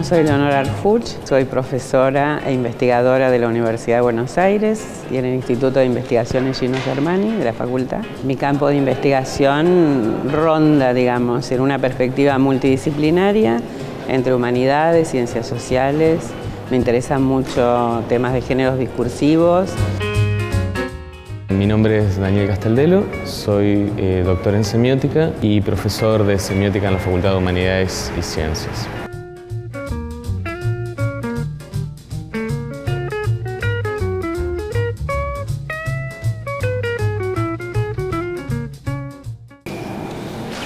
Soy Leonora Arfuch, soy profesora e investigadora de la Universidad de Buenos Aires y en el Instituto de Investigaciones Gino Germani de la facultad. Mi campo de investigación ronda, digamos, en una perspectiva multidisciplinaria entre humanidades, ciencias sociales. Me interesan mucho temas de géneros discursivos. Mi nombre es Daniel Casteldelo, soy doctor en semiótica y profesor de semiótica en la Facultad de Humanidades y Ciencias.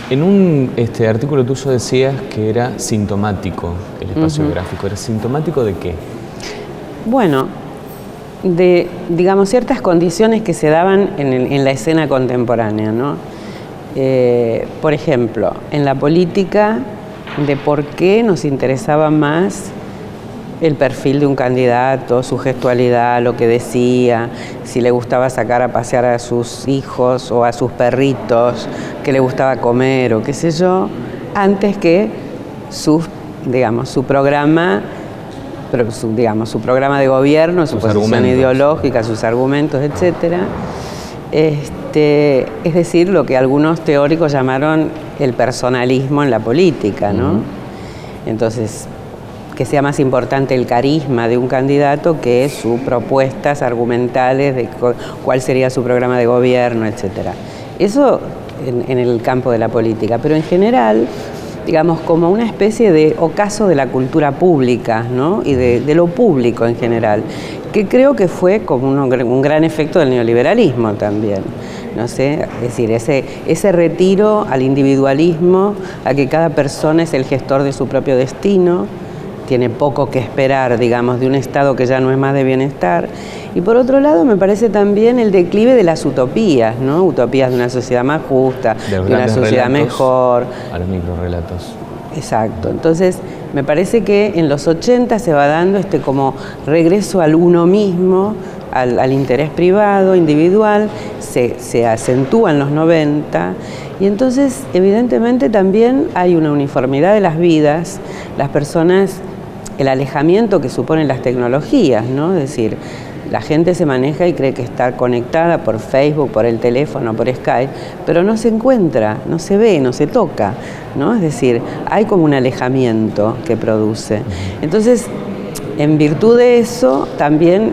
En un artículo tuyo decías que era sintomático el espacio gráfico. ¿Era sintomático de qué? Bueno, de, digamos, ciertas condiciones que se daban en la escena contemporánea, ¿no? Por ejemplo, en la política, de por qué nos interesaba más el perfil de un candidato, su gestualidad, lo que decía, si le gustaba sacar a pasear a sus hijos o a sus perritos, qué le gustaba comer o qué sé yo, antes que su programa, su programa de gobierno, su posición ideológica, sus argumentos, etc. Es decir, lo que algunos teóricos llamaron el personalismo en la política, ¿no? Entonces, que sea más importante el carisma de un candidato que sus propuestas argumentales de cuál sería su programa de gobierno, etc. Eso en el campo de la política, pero en general, digamos, como una especie de ocaso de la cultura pública, ¿no? Y de lo público en general, que creo que fue como un gran efecto del neoliberalismo también. No sé, es decir, ese retiro al individualismo, a que cada persona es el gestor de su propio destino, tiene poco que esperar, digamos, de un Estado que ya no es más de bienestar. Y por otro lado, me parece también el declive de las utopías, ¿no? Utopías de una sociedad más justa, de una sociedad mejor. A los microrelatos. Exacto. Entonces, me parece que en los 80 se va dando como regreso al uno mismo, al interés privado, individual, se acentúa en los 90, y entonces, evidentemente, también hay una uniformidad de las vidas, las personas, el alejamiento que suponen las tecnologías, ¿no? Es decir, la gente se maneja y cree que está conectada por Facebook, por el teléfono, por Skype, pero no se encuentra, no se ve, no se toca, ¿no? Es decir, hay como un alejamiento que produce. Entonces, en virtud de eso, también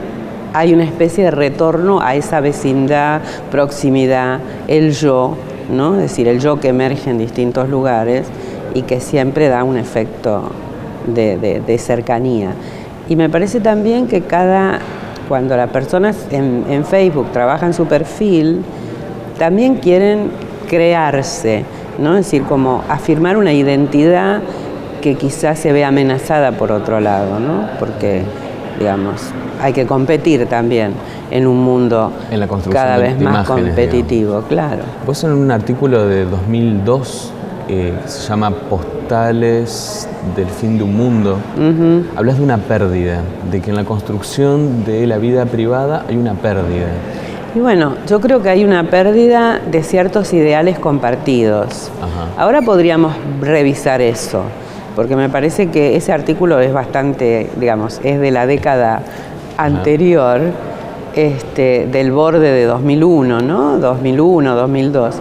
hay una especie de retorno a esa vecindad, proximidad, el yo, ¿no? Es decir, el yo que emerge en distintos lugares y que siempre da un efecto de cercanía. Y me parece también que cuando las personas en Facebook trabajan su perfil, también quieren crearse, ¿no? Es decir, como afirmar una identidad que quizás se ve amenazada por otro lado, ¿no? Porque, digamos, hay que competir también en un mundo cada vez más competitivo, claro. Vos en un artículo de 2002, que se llama Postales del fin de un mundo, hablas de una pérdida, de que en la construcción de la vida privada hay una pérdida. Y bueno, yo creo que hay una pérdida de ciertos ideales compartidos. Ahora podríamos revisar eso, porque me parece que ese artículo es bastante, digamos, es de la década anterior, del borde de 2001, ¿no? 2001, 2002.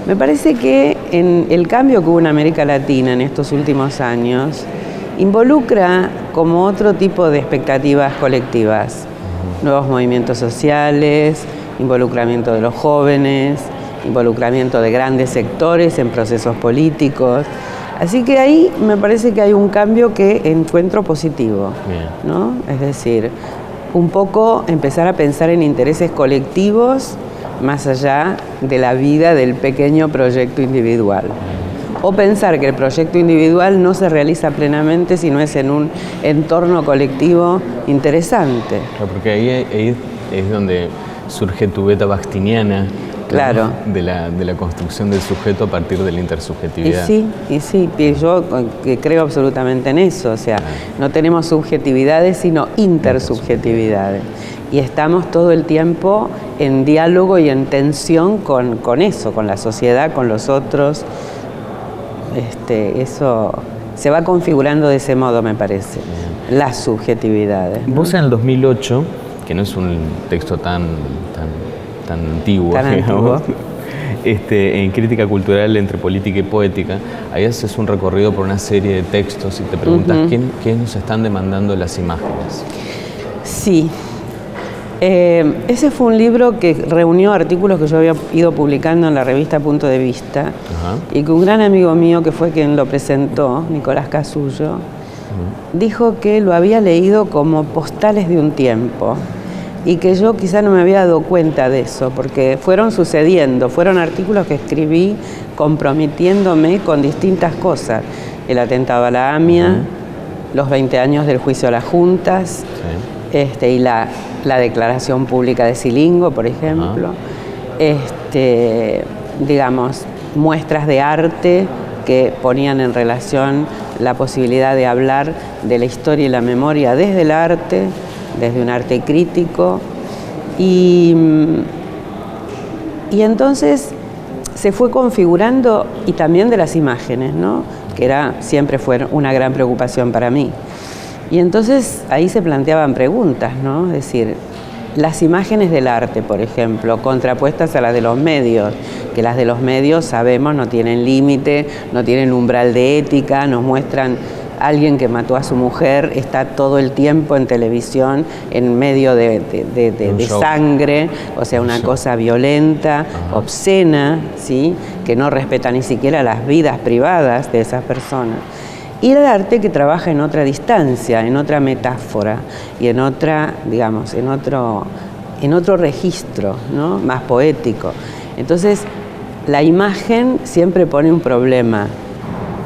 Me parece que en el cambio que hubo en América Latina en estos últimos años involucra como otro tipo de expectativas colectivas, nuevos movimientos sociales, involucramiento de los jóvenes, involucramiento de grandes sectores en procesos políticos. Así que ahí me parece que hay un cambio que encuentro positivo, ¿no? Es decir, un poco empezar a pensar en intereses colectivos más allá de la vida del pequeño proyecto individual. O pensar que el proyecto individual no se realiza plenamente si no es en un entorno colectivo interesante. Claro, porque ahí es donde surge tu beta baxtiniana, claro, ¿no? de la construcción del sujeto a partir de la intersubjetividad. Y sí, yo creo absolutamente en eso, o sea, no tenemos subjetividades sino intersubjetividades. Y estamos todo el tiempo en diálogo y en tensión con eso, con la sociedad, con los otros. Eso se va configurando de ese modo, me parece, las subjetividades, ¿no? Vos en el 2008, que no es un texto tan antiguo, digamos, en Crítica Cultural entre Política y Poética, ahí haces un recorrido por una serie de textos y te preguntas ¿qué nos están demandando las imágenes? Sí. Ese fue un libro que reunió artículos que yo había ido publicando en la revista Punto de Vista y que un gran amigo mío, que fue quien lo presentó, Nicolás Casullo, dijo que lo había leído como postales de un tiempo y que yo quizá no me había dado cuenta de eso, porque fueron sucediendo, fueron artículos que escribí comprometiéndome con distintas cosas: el atentado a la AMIA, los 20 años del juicio a las juntas, y la declaración pública de Silingo, por ejemplo, digamos, muestras de arte que ponían en relación la posibilidad de hablar de la historia y la memoria desde el arte, desde un arte crítico, y entonces se fue configurando, y también de las imágenes, ¿no? Que siempre fue una gran preocupación para mí. Y entonces ahí se planteaban preguntas, ¿no? Es decir, las imágenes del arte, por ejemplo, contrapuestas a las de los medios, que las de los medios, sabemos, no tienen límite, no tienen umbral de ética, nos muestran a alguien que mató a su mujer, está todo el tiempo en televisión en medio de sangre, o sea, una cosa violenta, obscena, ¿sí? Que no respeta ni siquiera las vidas privadas de esas personas. Y el arte que trabaja en otra distancia, en otra metáfora y en otra, digamos, en otro registro, ¿no? Más poético. Entonces, la imagen siempre pone un problema.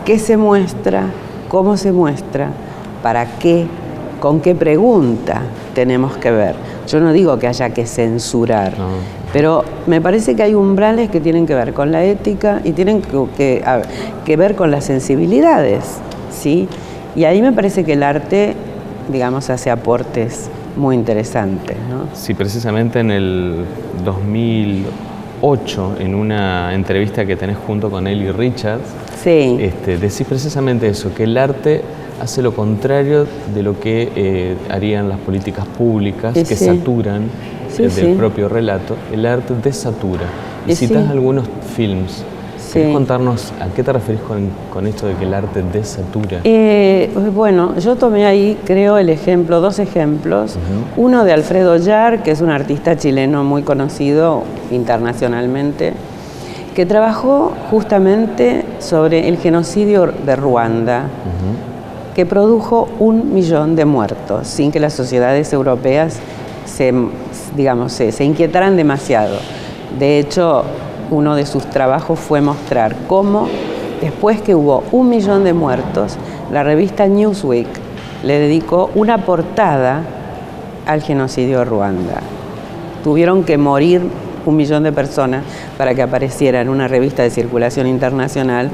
¿Qué se muestra? ¿Cómo se muestra? ¿Para qué? ¿Con qué pregunta tenemos que ver? Yo no digo que haya que censurar, pero me parece que hay umbrales que tienen que ver con la ética y tienen que ver con las sensibilidades, ¿sí? Y ahí me parece que el arte, digamos, hace aportes muy interesantes, ¿no? Sí, precisamente en el 2008, en una entrevista que tenés junto con Eli Richards, decís precisamente eso, que el arte hace lo contrario de lo que harían las políticas públicas, que saturan del propio relato. El arte desatura. Y citas algunos films. ¿Querés contarnos a qué te referís con esto de que el arte desatura? Bueno, yo tomé ahí, creo, dos ejemplos. Uno de Alfredo Yar, que es un artista chileno muy conocido internacionalmente, que trabajó justamente sobre el genocidio de Ruanda, que produjo 1 millón de muertos, sin que las sociedades europeas se inquietaran demasiado. De hecho, uno de sus trabajos fue mostrar cómo, después que hubo 1 millón de muertos, la revista Newsweek le dedicó una portada al genocidio de Ruanda. Tuvieron que morir 1 millón de personas para que apareciera en una revista de circulación internacional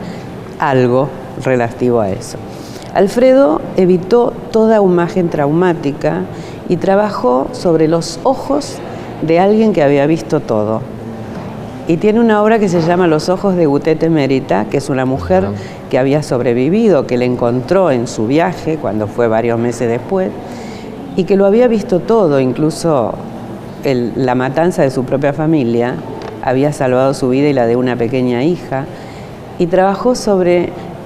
algo relativo a eso. Alfredo evitó toda imagen traumática y trabajó sobre los ojos de alguien que había visto todo. Y tiene una obra que se llama Los ojos de Gutete Mérita, que es una mujer que había sobrevivido, que le encontró en su viaje, cuando fue varios meses después, y que lo había visto todo, incluso la matanza de su propia familia, había salvado su vida y la de una pequeña hija, y trabajó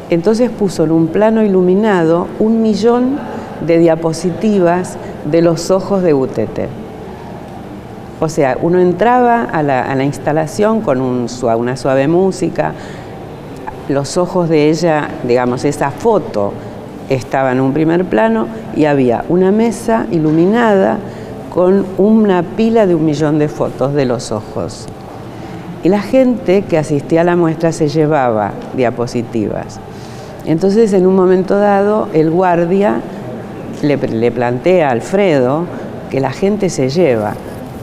entonces puso en un plano iluminado 1 millón de diapositivas de los ojos de Gutete. O sea, uno entraba a la instalación con una suave música, los ojos de ella, digamos, esa foto estaba en un primer plano y había una mesa iluminada con una pila de 1 millón de fotos de los ojos. Y la gente que asistía a la muestra se llevaba diapositivas. Entonces, en un momento dado, el guardia le plantea a Alfredo que la gente se lleva.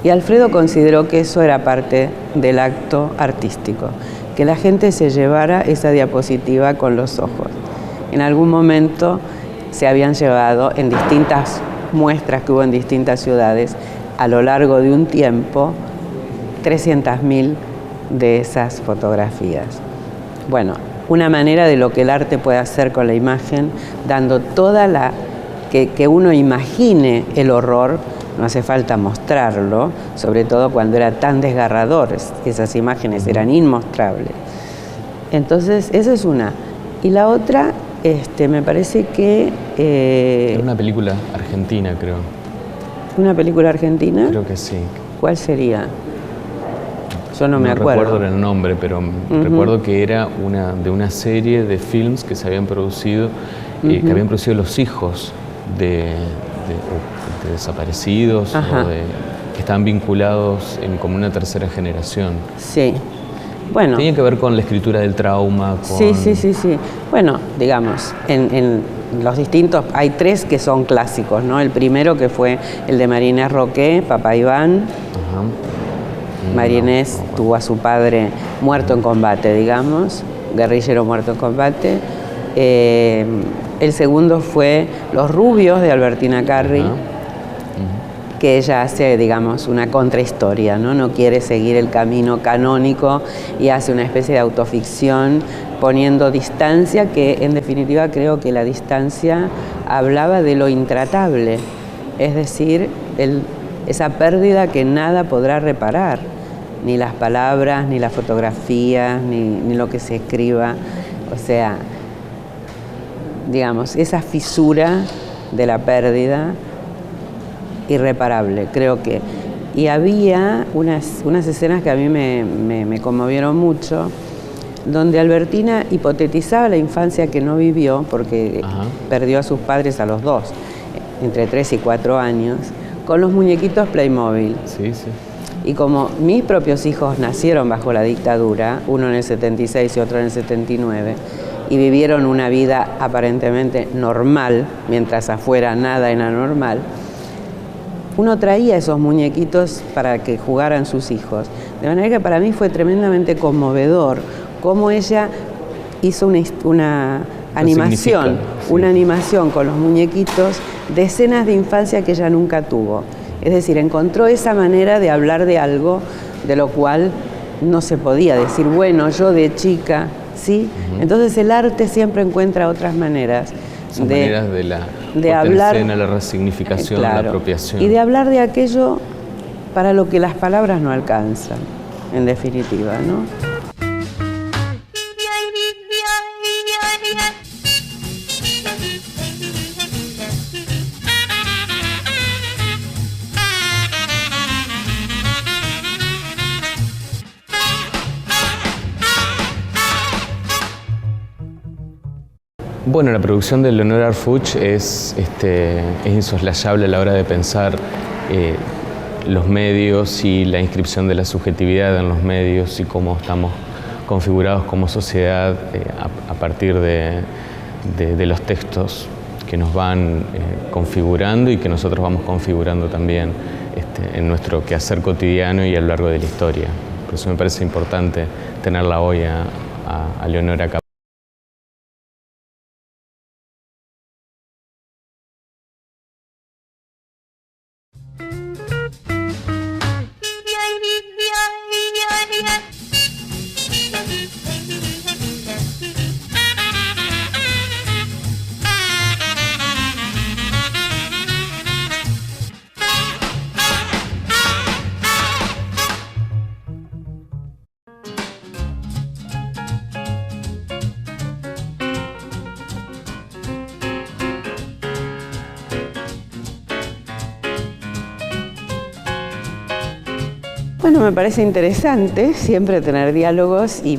Y Alfredo consideró que eso era parte del acto artístico, que la gente se llevara esa diapositiva con los ojos. En algún momento se habían llevado en distintas muestras que hubo en distintas ciudades a lo largo de un tiempo 300.000 de esas fotografías. Bueno, una manera de lo que el arte puede hacer con la imagen, dando toda la... que uno imagine el horror, no hace falta mostrarlo, sobre todo cuando era tan desgarrador, esas imágenes eran inmostrables. Entonces, esa es una. Y la otra, me parece que... Era una película argentina, creo. ¿Una película argentina? Creo que sí. ¿Cuál sería? Yo no me acuerdo. No recuerdo el nombre, pero recuerdo que era de una serie de films que se habían producido, que habían producido los hijos de desaparecidos o que estaban vinculados como una tercera generación. Sí. Bueno. Tenía que ver con la escritura del trauma. Sí. Bueno, digamos, en los distintos, hay 3 que son clásicos, ¿no? El primero que fue el de María Inés Roqué, Papá Iván. María Inés tuvo a su padre muerto en combate, digamos, guerrillero muerto en combate. El segundo fue Los rubios, de Albertina Carri, que ella hace, digamos, una contrahistoria, ¿no? No quiere seguir el camino canónico y hace una especie de autoficción poniendo distancia, que en definitiva creo que la distancia hablaba de lo intratable, es decir, esa pérdida que nada podrá reparar, ni las palabras, ni las fotografías, ni lo que se escriba, o sea, digamos, esa fisura de la pérdida irreparable, creo que. Y había unas escenas que a mí me conmovieron mucho, donde Albertina hipotetizaba la infancia que no vivió, porque perdió a sus padres a los 2, entre 3 y 4 años, con los muñequitos Playmobil. Sí. Y como mis propios hijos nacieron bajo la dictadura, uno en el 76 y otro en el 79, y vivieron una vida aparentemente normal, mientras afuera nada era normal, uno traía esos muñequitos para que jugaran sus hijos. De manera que para mí fue tremendamente conmovedor cómo ella hizo una animación, una animación con los muñequitos de escenas de infancia que ella nunca tuvo. Es decir, encontró esa manera de hablar de algo de lo cual no se podía decir, bueno, yo de chica, ¿sí? Entonces el arte siempre encuentra otras maneras. Maneras de hablar, la resignificación, la apropiación. Y de hablar de aquello para lo que las palabras no alcanzan, en definitiva, ¿no? Bueno, la producción de Leonora Arfuch es insoslayable a la hora de pensar los medios y la inscripción de la subjetividad en los medios y cómo estamos configurados como sociedad a partir de los textos que nos van configurando y que nosotros vamos configurando también en nuestro quehacer cotidiano y a lo largo de la historia. Por eso me parece importante tenerla hoy a Leonora acá. Bueno, me parece interesante siempre tener diálogos y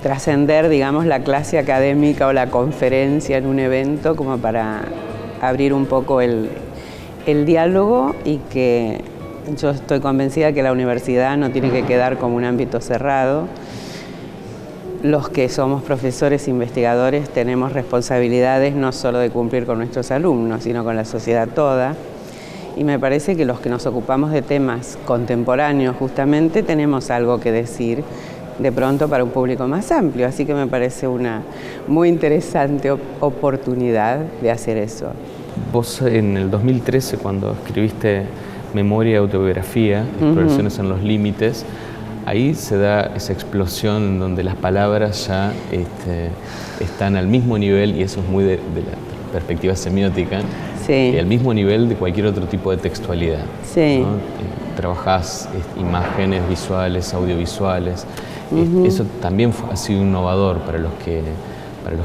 trascender, digamos, la clase académica o la conferencia en un evento como para abrir un poco el diálogo, y que yo estoy convencida que la universidad no tiene que quedar como un ámbito cerrado. Los que somos profesores e investigadores tenemos responsabilidades no solo de cumplir con nuestros alumnos, sino con la sociedad toda. Y me parece que los que nos ocupamos de temas contemporáneos justamente tenemos algo que decir de pronto para un público más amplio. Así que me parece una muy interesante oportunidad de hacer eso. Vos en el 2013, cuando escribiste Memoria y Autobiografía, Exploraciones en los Límites, ahí se da esa explosión en donde las palabras ya están al mismo nivel, y eso es muy de la perspectiva semiótica, sí, al mismo nivel de cualquier otro tipo de textualidad. Sí. ¿No? Trabajás imágenes visuales, audiovisuales. Eso también ha sido innovador para los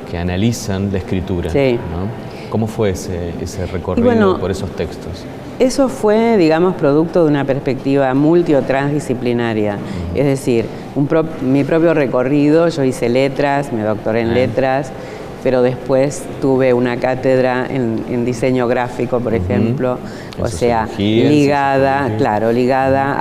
que analizan la escritura. Sí. ¿No? ¿Cómo fue ese recorrido por esos textos? Eso fue, digamos, producto de una perspectiva multi o transdisciplinaria. Es decir, mi propio recorrido, yo hice letras, me doctoré en letras, pero después tuve una cátedra en diseño gráfico, por ejemplo, o sea, ligada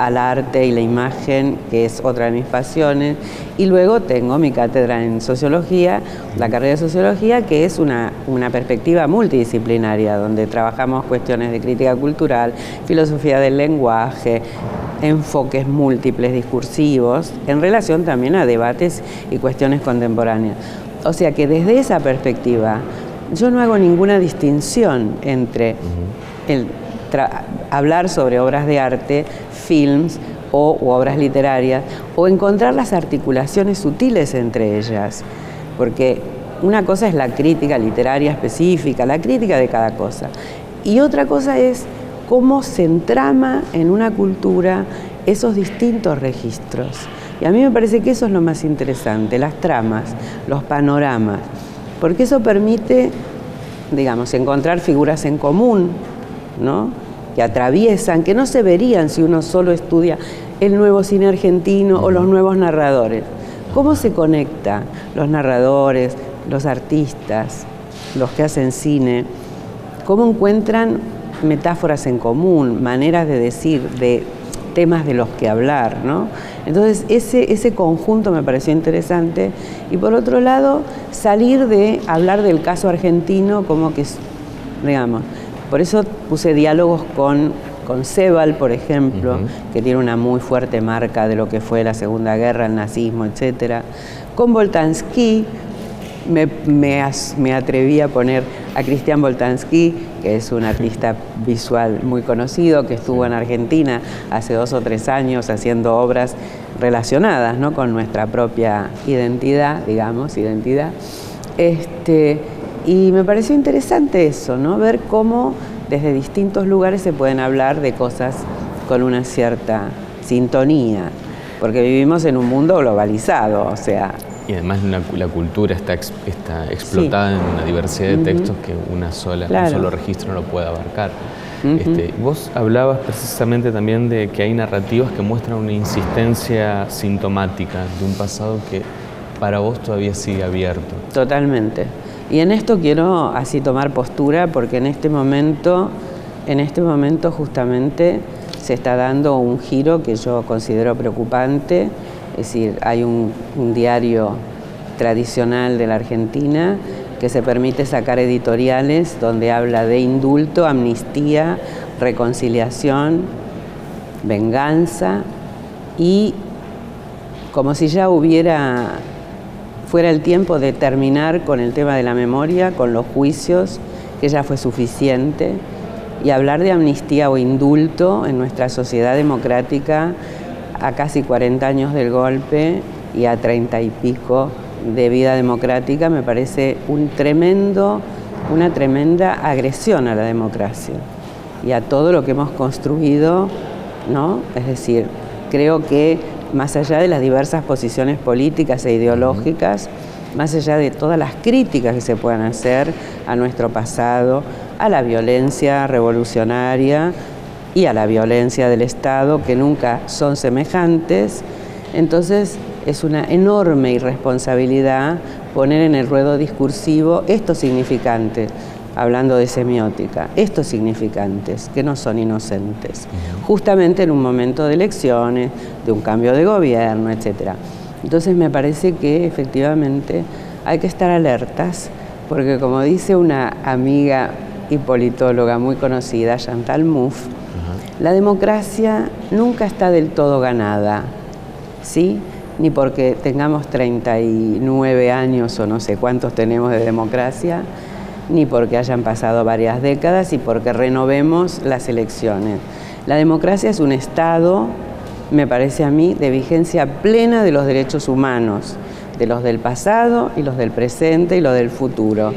al arte y la imagen, que es otra de mis pasiones. Y luego tengo mi cátedra en sociología, la carrera de sociología, que es una perspectiva multidisciplinaria, donde trabajamos cuestiones de crítica cultural, filosofía del lenguaje, enfoques múltiples discursivos, en relación también a debates y cuestiones contemporáneas. O sea que desde esa perspectiva yo no hago ninguna distinción entre hablar sobre obras de arte, films u obras literarias, o encontrar las articulaciones sutiles entre ellas. Porque una cosa es la crítica literaria específica, la crítica de cada cosa, y otra cosa es cómo se entrama en una cultura esos distintos registros. Y a mí me parece que eso es lo más interesante, las tramas, los panoramas, porque eso permite, digamos, encontrar figuras en común, ¿no? Que atraviesan, que no se verían si uno solo estudia el nuevo cine argentino o los nuevos narradores. ¿Cómo se conectan los narradores, los artistas, los que hacen cine? ¿Cómo encuentran metáforas en común, maneras de decir, de temas de los que hablar, ¿no? Entonces ese conjunto me pareció interesante, y por otro lado salir de hablar del caso argentino como que, digamos, por eso puse diálogos con Sebald, por ejemplo, que tiene una muy fuerte marca de lo que fue la Segunda Guerra, el nazismo, etc. Con Boltanski me atreví a poner a Cristian Boltanski, que es un artista visual muy conocido, que estuvo en Argentina hace 2 o 3 años haciendo obras relacionadas, ¿no?, con nuestra propia identidad, digamos, y me pareció interesante eso, ¿no?, ver cómo desde distintos lugares se pueden hablar de cosas con una cierta sintonía, porque vivimos en un mundo globalizado, o sea. Y además la cultura está explotada en una diversidad de textos que un solo registro no lo puede abarcar. Vos hablabas precisamente también de que hay narrativas que muestran una insistencia sintomática de un pasado que para vos todavía sigue abierto. Totalmente. Y en esto quiero así tomar postura, porque en este momento justamente se está dando un giro que yo considero preocupante. Es decir, hay un diario tradicional de la Argentina que se permite sacar editoriales donde habla de indulto, amnistía, reconciliación, venganza, y como si ya fuera el tiempo de terminar con el tema de la memoria, con los juicios, que ya fue suficiente, y hablar de amnistía o indulto en nuestra sociedad democrática a casi 40 años del golpe y a 30 y pico de vida democrática me parece una tremenda agresión a la democracia y a todo lo que hemos construido, ¿no? Es decir, creo que más allá de las diversas posiciones políticas e ideológicas, más allá de todas las críticas que se puedan hacer a nuestro pasado, a la violencia revolucionaria y a la violencia del Estado, que nunca son semejantes, entonces es una enorme irresponsabilidad poner en el ruedo discursivo estos significantes, hablando de semiótica, estos significantes que no son inocentes, justamente en un momento de elecciones, de un cambio de gobierno, etc. Entonces me parece que efectivamente hay que estar alertas, porque como dice una amiga y politóloga muy conocida, Chantal Mouffe, la democracia nunca está del todo ganada, ¿sí? Ni porque tengamos 39 años o no sé cuántos tenemos de democracia, ni porque hayan pasado varias décadas y porque renovemos las elecciones. La democracia es un estado me parece a mí, de vigencia plena de los derechos humanos, de los del pasado y los del presente y los del futuro.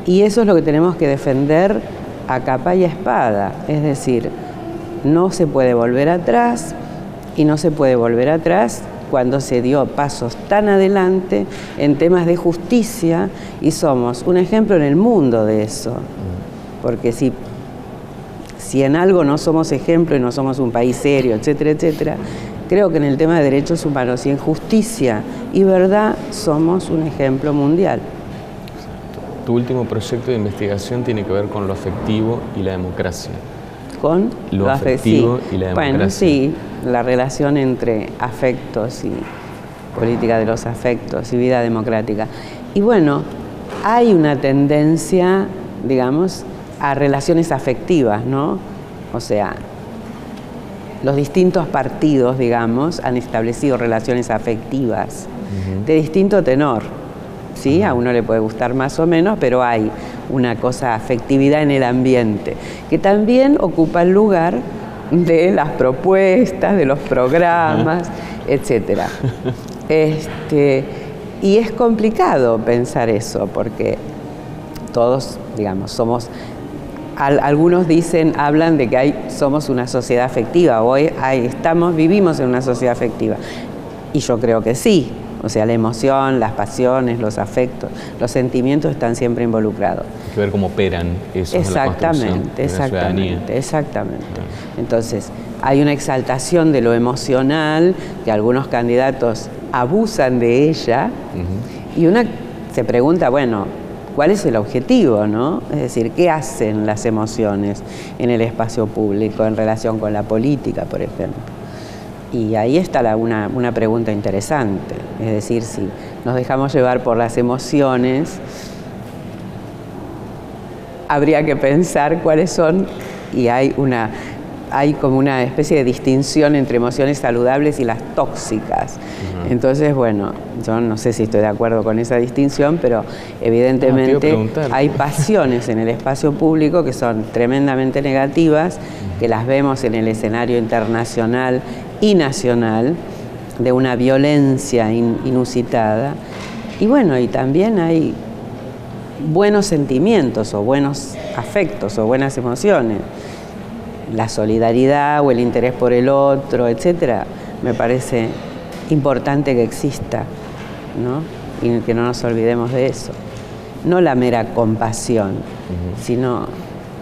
Y eso es lo que tenemos que defender a capa y a espada, es decir, no se puede volver atrás, y no se puede volver atrás cuando se dio pasos tan adelante en temas de justicia, y somos un ejemplo en el mundo de eso, porque si en algo no somos ejemplo y no somos un país serio, etcétera, etcétera, creo que en el tema de derechos humanos y en justicia y verdad somos un ejemplo mundial. Tu último proyecto de investigación tiene que ver con lo afectivo y la democracia. Con lo afectivo y la democracia. Bueno, sí, la relación entre afectos y política de los afectos y vida democrática. Y bueno, hay una tendencia, digamos, a relaciones afectivas, ¿no? O sea, los distintos partidos, digamos, han establecido relaciones afectivas de distinto tenor, ¿sí? A uno le puede gustar más o menos, pero hay una cosa, afectividad en el ambiente, que también ocupa el lugar de las propuestas, de los programas, etcétera. Y es complicado pensar eso, porque todos, digamos, somos... Algunos hablan de que somos una sociedad afectiva, hoy vivimos en una sociedad afectiva. Y yo creo que sí, o sea, la emoción, las pasiones, los afectos, los sentimientos están siempre involucrados. Hay que ver cómo operan esos en la construcción de la ciudadanía. Exactamente. Entonces, hay una exaltación de lo emocional, que algunos candidatos abusan de ella, y una se pregunta, bueno, ¿cuál es el objetivo, no? Es decir, ¿qué hacen las emociones en el espacio público en relación con la política, por ejemplo? Y ahí está una pregunta interesante. Es decir, si nos dejamos llevar por las emociones, habría que pensar cuáles son, y hay como una especie de distinción entre emociones saludables y las tóxicas. Entonces, bueno, yo no sé si estoy de acuerdo con esa distinción, pero evidentemente hay pasiones en el espacio público que son tremendamente negativas, que las vemos en el escenario internacional y nacional, de una violencia inusitada. Y bueno, y también hay buenos sentimientos o buenos afectos o buenas emociones. La solidaridad o el interés por el otro, etcétera, me parece importante que exista, ¿no? Y que no nos olvidemos de eso. No la mera compasión, sino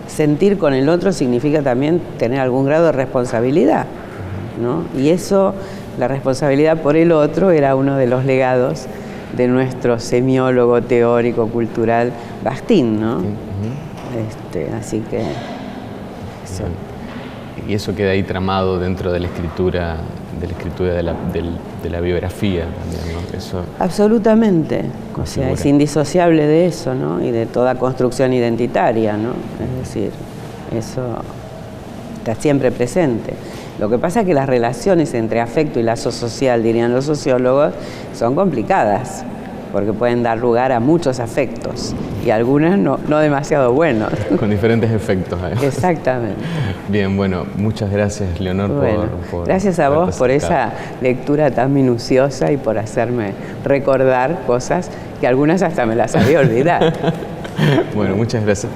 sentir con el otro significa también tener algún grado de responsabilidad, ¿no? Y eso, la responsabilidad por el otro, era uno de los legados de nuestro semiólogo teórico cultural Bastín, ¿no? Así que eso. Y eso queda ahí tramado dentro de la escritura de la biografía también, ¿no? Eso absolutamente, o sea, es indisociable de eso, ¿no? Y de toda construcción identitaria, ¿no? Es decir, eso está siempre presente. Lo que pasa es que las relaciones entre afecto y lazo social, dirían los sociólogos, son complicadas, porque pueden dar lugar a muchos afectos y algunas no demasiado buenos. Con diferentes efectos. Exactamente. Bien, bueno, muchas gracias, Leonor, por gracias a vos por esa lectura tan minuciosa y por hacerme recordar cosas que algunas hasta me las había olvidado. Bueno, muchas gracias.